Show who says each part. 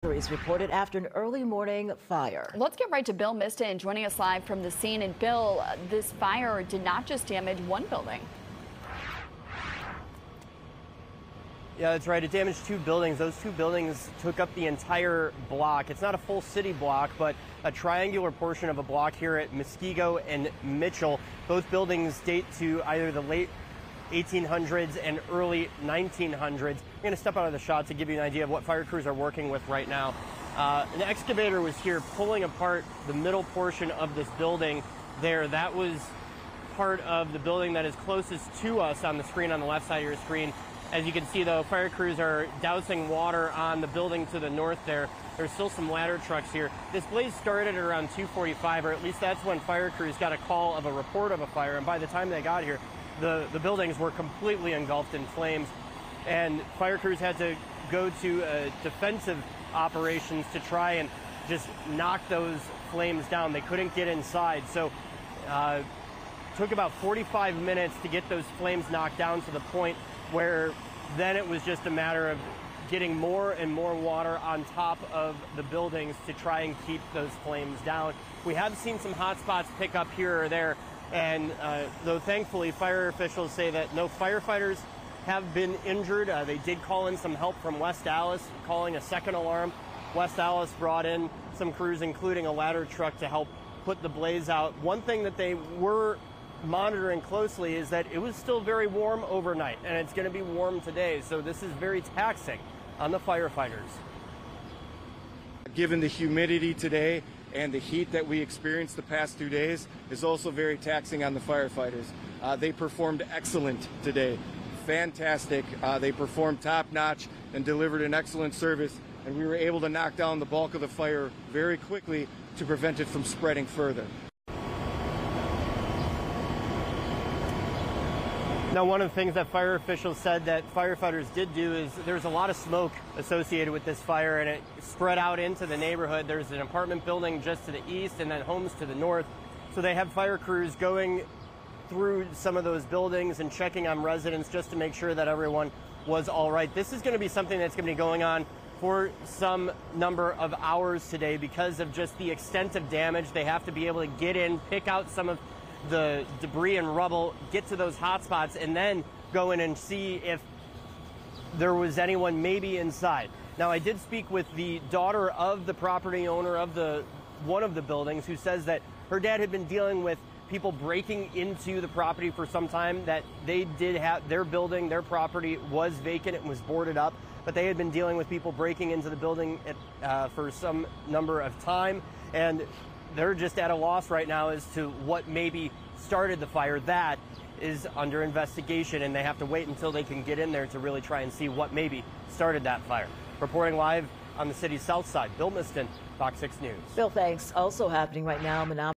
Speaker 1: Is reported after an early morning fire.
Speaker 2: Let's get right to Bill Miston joining us live from the scene. And Bill, this fire did not just damage one building.
Speaker 3: Yeah, that's right. It damaged two buildings. Those two buildings took up the entire block. It's not a full city block, but a triangular portion of a block here at Muskego and Mitchell. Both buildings date to either the late 1800s and early 1900s. I'm going to step out of the shot to give you an idea of what fire crews are working with right now. An excavator was here pulling apart the middle portion of this building there. That was part of the building that is closest to us on the screen on the left side of your screen. As you can see, though, fire crews are dousing water on the building to the north there. There's still some ladder trucks here. This blaze started at around 2:45, or at least that's when fire crews got a call of a report of a fire. And by the time they got here, the buildings were completely engulfed in flames, and fire crews had to go to defensive operations to try and just knock those flames down. They couldn't get inside, so it took about 45 minutes to get those flames knocked down to the point where then it was just a matter of getting more and more water on top of the buildings to try and keep those flames down. We have seen some hot spots pick up here or there, and though thankfully fire officials say that no firefighters have been injured. They did call in some help from West Allis, calling a second alarm. West Allis brought in some crews, including a ladder truck, to help put the blaze out. One thing that they were monitoring closely is that it was still very warm overnight, and it's going to be warm today, so this is very taxing on the firefighters.
Speaker 4: Given the humidity today and the heat that we experienced the past 2 days is also very taxing on the firefighters. They performed excellent today. Fantastic. They performed top-notch and delivered an excellent service, and we were able to knock down the bulk of the fire very quickly to prevent it from spreading further.
Speaker 3: Now, one of the things that fire officials said that firefighters did do is there's a lot of smoke associated with this fire, and it spread out into the neighborhood. There's an apartment building just to the east and then homes to the north. So they have fire crews going through some of those buildings and checking on residents just to make sure that everyone was all right. This is going to be something that's going to be going on for some number of hours today because of just the extent of damage. They have to be able to get in, pick out some of the debris and rubble, get to those hot spots, and then go in and see if there was anyone maybe inside. Now, I did speak with the daughter of the property owner of one of the buildings, who says that her dad had been dealing with people breaking into the property for some time, that they did have their building, their property was vacant, it was boarded up, but they had been dealing with people breaking into the building for some number of time, and they're just at a loss right now as to what maybe started the fire. That is under investigation, and they have to wait until they can get in there to really try and see what maybe started that fire. Reporting live on the city's south side, Bill Miston, FOX 6 News.
Speaker 1: Bill, thanks. Also happening right now,